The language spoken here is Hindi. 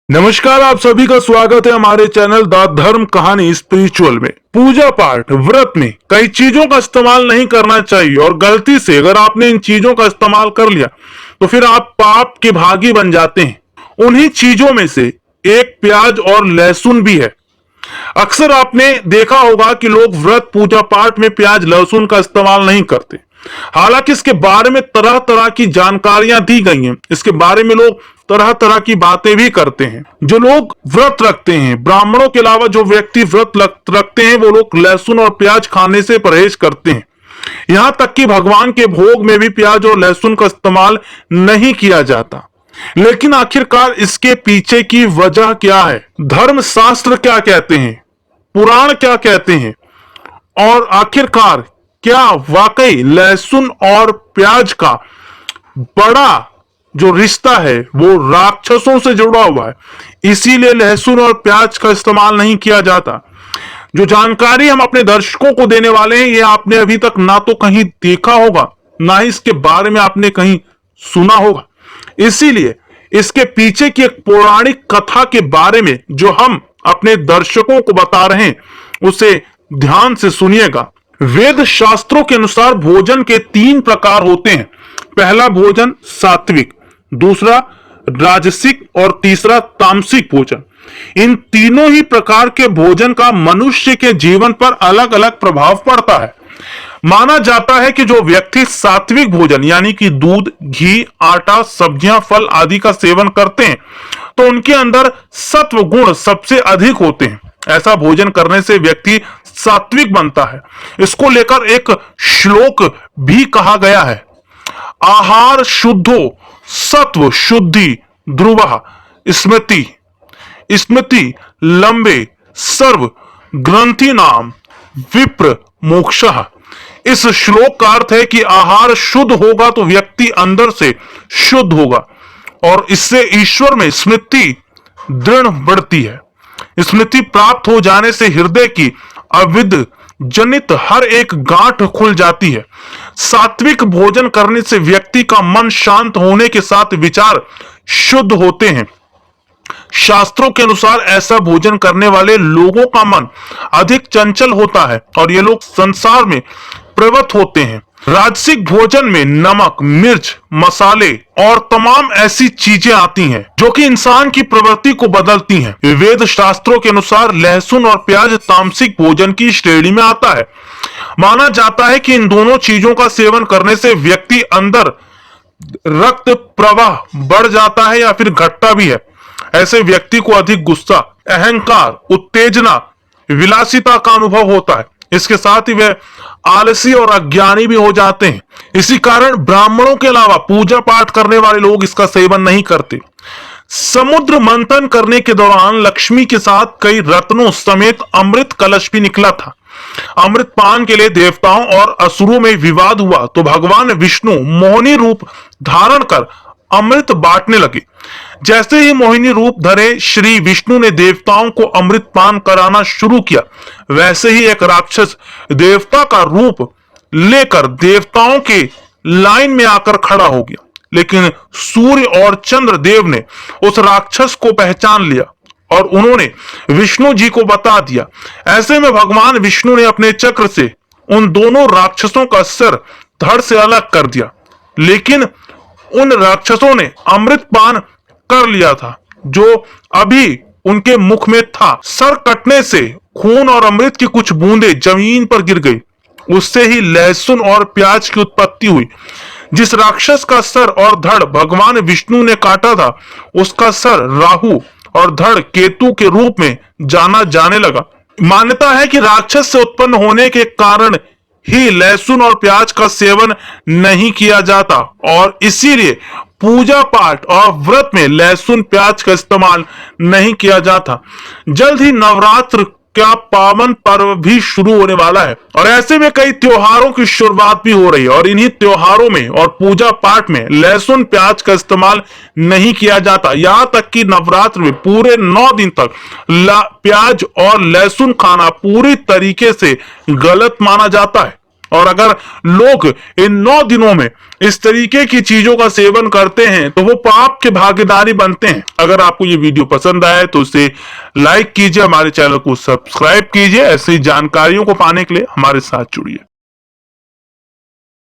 नमस्कार, आप सभी का स्वागत है हमारे चैनल द धर्म कहानी स्पिरिचुअल में। पूजा पाठ व्रत में कई चीजों का इस्तेमाल नहीं करना चाहिए और गलती से अगर आपने इन चीजों का इस्तेमाल कर लिया तो फिर आप पाप के भागी बन जाते हैं। उन्हीं चीजों में से एक प्याज और लहसुन भी है। अक्सर आपने देखा होगा कि लोग व्रत पूजा पाठ में प्याज लहसुन का इस्तेमाल नहीं करते। हालांकि इसके बारे में तरह तरह की जानकारियां दी गई हैं। इसके बारे में लोग तरह तरह की बातें भी करते हैं। जो लोग व्रत रखते हैं, ब्राह्मणों के अलावा जो व्यक्ति व्रत रखते हैं, वो लोग लहसुन और प्याज खाने से परहेज करते हैं। यहां तक कि भगवान के भोग में भी प्याज और लहसुन का इस्तेमाल नहीं किया जाता। लेकिन आखिरकार इसके पीछे की वजह क्या है? धर्म शास्त्र क्या कहते हैं? पुराण क्या कहते हैं? और आखिरकार क्या वाकई लहसुन और प्याज का बड़ा जो रिश्ता है वो राक्षसों से जुड़ा हुआ है, इसीलिए लहसुन और प्याज का इस्तेमाल नहीं किया जाता? जो जानकारी हम अपने दर्शकों को देने वाले हैं, ये आपने अभी तक ना तो कहीं देखा होगा, ना ही इसके बारे में आपने कहीं सुना होगा। इसीलिए इसके पीछे की एक पौराणिक कथा के बारे में जो हम अपने दर्शकों को बता रहे हैं, उसे ध्यान से सुनिएगा। वेद शास्त्रों के अनुसार भोजन के 3 प्रकार होते हैं। पहला भोजन सात्विक, दूसरा राजसिक और तीसरा तामसिक भोजन। इन तीनों ही प्रकार के भोजन का मनुष्य के जीवन पर अलग अलग प्रभाव पड़ता है। माना जाता है कि जो व्यक्ति सात्विक भोजन यानी कि दूध, घी, आटा, सब्जियां, फल आदि का सेवन करते हैं तो उनके अंदर सत्व गुण सबसे अधिक होते हैं। ऐसा भोजन करने से व्यक्ति सात्विक बनता है। इसको लेकर एक श्लोक भी कहा गया है, आहार शुद्धो सत्व शुद्धि ध्रुव स्मृति स्मृति लंबे सर्व ग्रंथि नाम विप्र मोक्षः। इस श्लोक का अर्थ है कि आहार शुद्ध होगा तो व्यक्ति अंदर से शुद्ध होगा और इससे ईश्वर में स्मृति दृढ़ बढ़ती है। स्मृति प्राप्त हो जाने से हृदय की अविद्य जनित हर एक गांठ खुल जाती है। सात्विक भोजन करने से व्यक्ति का मन शांत होने के साथ विचार शुद्ध होते हैं। शास्त्रों के अनुसार ऐसा भोजन करने वाले लोगों का मन अधिक चंचल होता है और ये लोग संसार में प्रवृत्त होते हैं। राजसिक भोजन में नमक, मिर्च, मसाले और तमाम ऐसी चीजें आती हैं जो कि इंसान की प्रवृत्ति को बदलती हैं। वेद शास्त्रों के अनुसार लहसुन और प्याज तामसिक भोजन की श्रेणी में आता है। माना जाता है कि इन दोनों चीजों का सेवन करने से व्यक्ति अंदर रक्त प्रवाह बढ़ जाता है या फिर घटता भी है। ऐसे व्यक्ति को अधिक गुस्सा, अहंकार, उत्तेजना, विलासिता का अनुभव होता है। इसके साथ ही वे आलसी और अज्ञानी भी हो जाते हैं। इसी कारण ब्राह्मणों के अलावा पूजा पाठ करने वाले लोग इसका सेवन नहीं करते। समुद्र मंथन करने के दौरान लक्ष्मी के साथ कई रत्नों समेत अमृत कलश भी निकला था। अमृत पान के लिए देवताओं और असुरों में विवाद हुआ तो भगवान विष्णु मोहिनी रूप धारण कर अमृत बांटने लगे। जैसे ही मोहिनी रूप धरे श्री विष्णु ने देवताओं को अमृत पान कराना शुरू किया, वैसे ही एक राक्षस देवता का रूप लेकर देवताओं के लाइन में आकर खड़ा हो गया। लेकिन सूर्य और चंद्र देव ने उस राक्षस को पहचान लिया और उन्होंने विष्णु जी को बता दिया। ऐसे में भगवान विष्णु ने अपने चक्र से उन दोनों राक्षसों का सिर धड़ से अलग कर दिया। लेकिन उन राक्षसों ने अमृत पान कर लिया था जो अभी उनके मुख में था। सर कटने से खून और अमृत की कुछ बूंदें जमीन पर गिर गई। उससे ही लहसुन और प्याज की उत्पत्ति हुई। जिस राक्षस का सर और धड़ भगवान विष्णु ने काटा था, उसका सर राहु और धड़ केतु के रूप में जाना जाने लगा। मान्यता है कि राक्षस से उत्पन्न होने के कारण ही लहसुन और प्याज का सेवन नहीं किया जाता और इसीलिए पूजा पाठ और व्रत में लहसुन प्याज का इस्तेमाल नहीं किया जाता। जल्द ही नवरात्र का पावन पर्व भी शुरू होने वाला है और ऐसे में कई त्योहारों की शुरुआत भी हो रही है और इन्हीं त्योहारों में और पूजा पाठ में लहसुन प्याज का इस्तेमाल नहीं किया जाता। यहां तक कि नवरात्र में पूरे 9 दिन तक प्याज और लहसुन खाना पूरी तरीके से गलत माना जाता है। और अगर लोग इन 9 दिनों में इस तरीके की चीजों का सेवन करते हैं तो वो पाप के भागीदारी बनते हैं। अगर आपको ये वीडियो पसंद आए तो उसे लाइक कीजिए, हमारे चैनल को सब्सक्राइब कीजिए। ऐसी जानकारियों को पाने के लिए हमारे साथ जुड़िए।